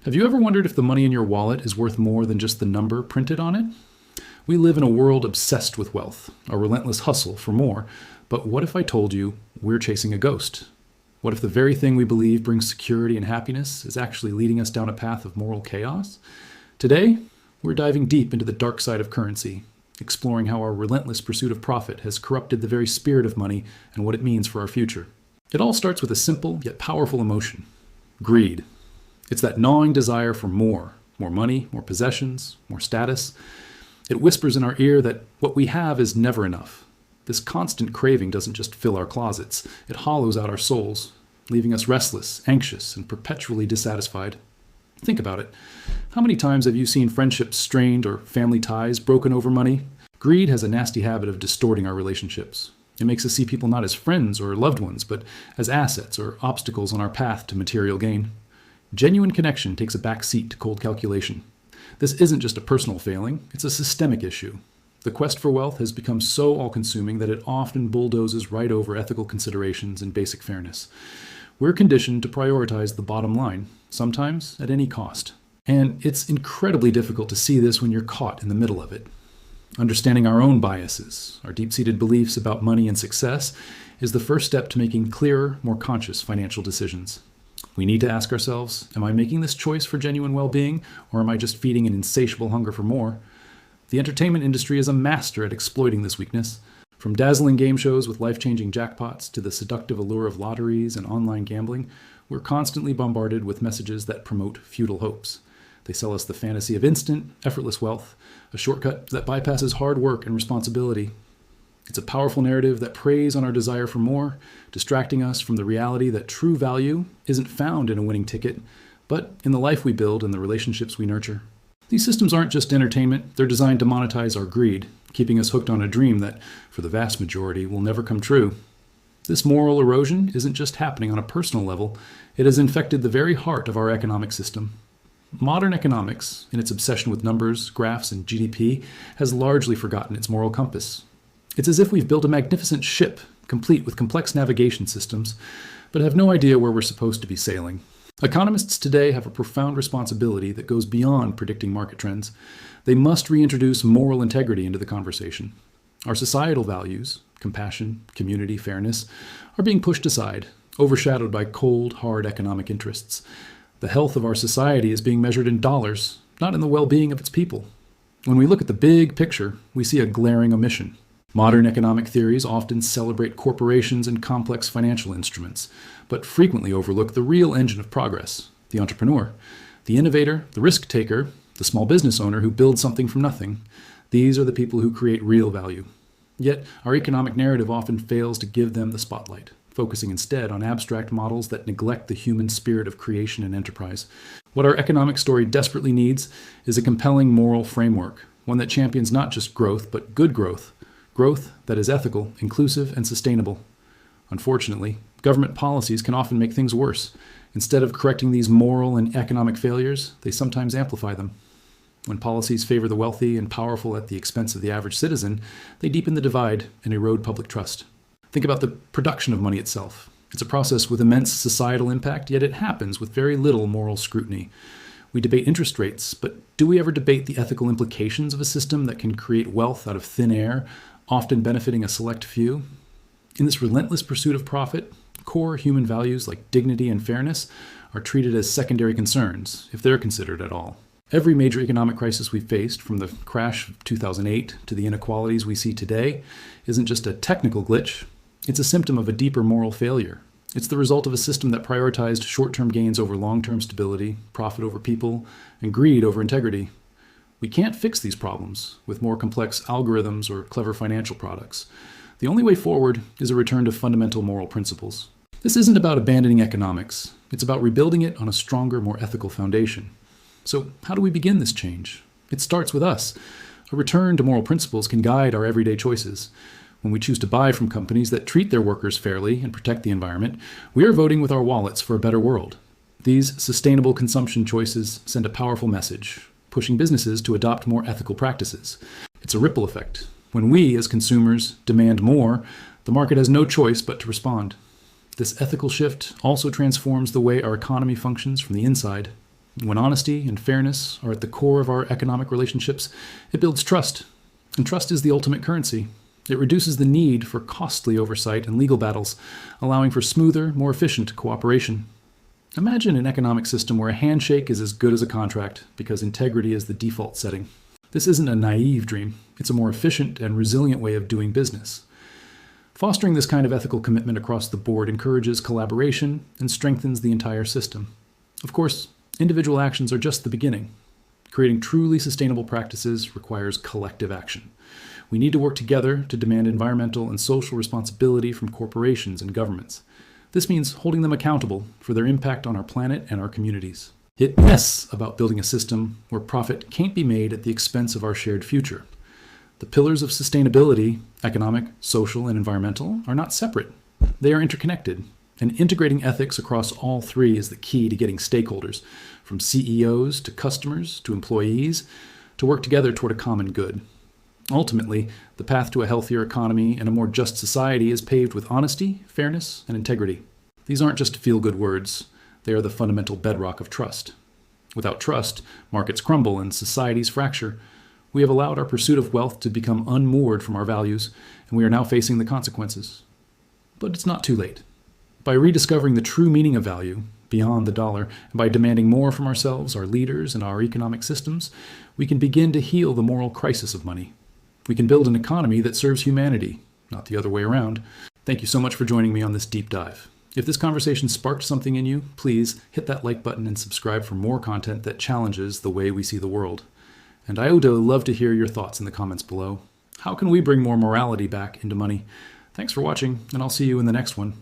Have you ever wondered if the money in your wallet is worth more than just the number printed on it? We live in a world obsessed with wealth, a relentless hustle for more. But what if I told you we're chasing a ghost? What if the very thing we believe brings security and happiness is actually leading us down a path of moral chaos? Today, we're diving deep into the dark side of currency, exploring how our relentless pursuit of profit has corrupted the very spirit of money and what it means for our future. It all starts with a simple yet powerful emotion: greed. It's that gnawing desire for more money, more possessions, more status. It whispers in our ear that what we have is never enough. This constant craving doesn't just fill our closets, it hollows out our souls, leaving us restless, anxious, and perpetually dissatisfied. Think about it. How many times have you seen friendships strained or family ties broken over money? Greed has a nasty habit of distorting our relationships. It makes us see people not as friends or loved ones, but as assets or obstacles on our path to material gain. Genuine connection takes a back seat to cold calculation. This isn't just a personal failing, it's a systemic issue. The quest for wealth has become so all-consuming that it often bulldozes right over ethical considerations and basic fairness. We're conditioned to prioritize the bottom line, sometimes at any cost. And it's incredibly difficult to see this when you're caught in the middle of it. Understanding our own biases, our deep-seated beliefs about money and success, is the first step to making clearer, more conscious financial decisions. We need to ask ourselves, am I making this choice for genuine well-being, or am I just feeding an insatiable hunger for more? The entertainment industry is a master at exploiting this weakness. From dazzling game shows with life-changing jackpots to the seductive allure of lotteries and online gambling, we're constantly bombarded with messages that promote futile hopes. They sell us the fantasy of instant, effortless wealth, a shortcut that bypasses hard work and responsibility. It's a powerful narrative that preys on our desire for more, distracting us from the reality that true value isn't found in a winning ticket, but in the life we build and the relationships we nurture. These systems aren't just entertainment, they're designed to monetize our greed, keeping us hooked on a dream that, for the vast majority, will never come true. This moral erosion isn't just happening on a personal level, it has infected the very heart of our economic system. Modern economics, in its obsession with numbers, graphs, and GDP, has largely forgotten its moral compass. It's as if we've built a magnificent ship, complete with complex navigation systems, but have no idea where we're supposed to be sailing. Economists today have a profound responsibility that goes beyond predicting market trends. They must reintroduce moral integrity into the conversation. Our societal values, compassion, community, fairness, are being pushed aside, overshadowed by cold, hard economic interests. The health of our society is being measured in dollars, not in the well-being of its people. When we look at the big picture, we see a glaring omission. Modern economic theories often celebrate corporations and complex financial instruments, but frequently overlook the real engine of progress: the entrepreneur, the innovator, the risk-taker, the small business owner who builds something from nothing. These are the people who create real value. Yet, our economic narrative often fails to give them the spotlight, focusing instead on abstract models that neglect the human spirit of creation and enterprise. What our economic story desperately needs is a compelling moral framework, one that champions not just growth, but good growth that is ethical, inclusive, and sustainable. Unfortunately, government policies can often make things worse. Instead of correcting these moral and economic failures, they sometimes amplify them. When policies favor the wealthy and powerful at the expense of the average citizen, they deepen the divide and erode public trust. Think about the production of money itself. It's a process with immense societal impact, yet it happens with very little moral scrutiny. We debate interest rates, but do we ever debate the ethical implications of a system that can create wealth out of thin air, often benefiting a select few? In this relentless pursuit of profit, core human values like dignity and fairness are treated as secondary concerns, if they're considered at all. Every major economic crisis we've faced, from the crash of 2008 to the inequalities we see today, isn't just a technical glitch, it's a symptom of a deeper moral failure. It's the result of a system that prioritized short-term gains over long-term stability, profit over people, and greed over integrity. We can't fix these problems with more complex algorithms or clever financial products. The only way forward is a return to fundamental moral principles. This isn't about abandoning economics. It's about rebuilding it on a stronger, more ethical foundation. So how do we begin this change? It starts with us. A return to moral principles can guide our everyday choices. When we choose to buy from companies that treat their workers fairly and protect the environment, we are voting with our wallets for a better world. These sustainable consumption choices send a powerful message, pushing businesses to adopt more ethical practices. It's a ripple effect. When we, as consumers, demand more, the market has no choice but to respond. This ethical shift also transforms the way our economy functions from the inside. When honesty and fairness are at the core of our economic relationships, it builds trust. And trust is the ultimate currency. It reduces the need for costly oversight and legal battles, allowing for smoother, more efficient cooperation. Imagine an economic system where a handshake is as good as a contract because integrity is the default setting. This isn't a naive dream. It's a more efficient and resilient way of doing business. Fostering this kind of ethical commitment across the board encourages collaboration and strengthens the entire system. Of course, individual actions are just the beginning. Creating truly sustainable practices requires collective action. We need to work together to demand environmental and social responsibility from corporations and governments. This means holding them accountable for their impact on our planet and our communities. It's less about building a system where profit can't be made at the expense of our shared future. The pillars of sustainability, economic, social, and environmental, are not separate. They are interconnected, and integrating ethics across all three is the key to getting stakeholders, from CEOs to customers to employees, to work together toward a common good. Ultimately, the path to a healthier economy and a more just society is paved with honesty, fairness, and integrity. These aren't just feel-good words. They are the fundamental bedrock of trust. Without trust, markets crumble and societies fracture. We have allowed our pursuit of wealth to become unmoored from our values, and we are now facing the consequences. But it's not too late. By rediscovering the true meaning of value, beyond the dollar, and by demanding more from ourselves, our leaders, and our economic systems, we can begin to heal the moral crisis of money. We can build an economy that serves humanity, not the other way around. Thank you so much for joining me on this deep dive. If this conversation sparked something in you, please hit that like button and subscribe for more content that challenges the way we see the world. And I would love to hear your thoughts in the comments below. How can we bring more morality back into money? Thanks for watching, and I'll see you in the next one.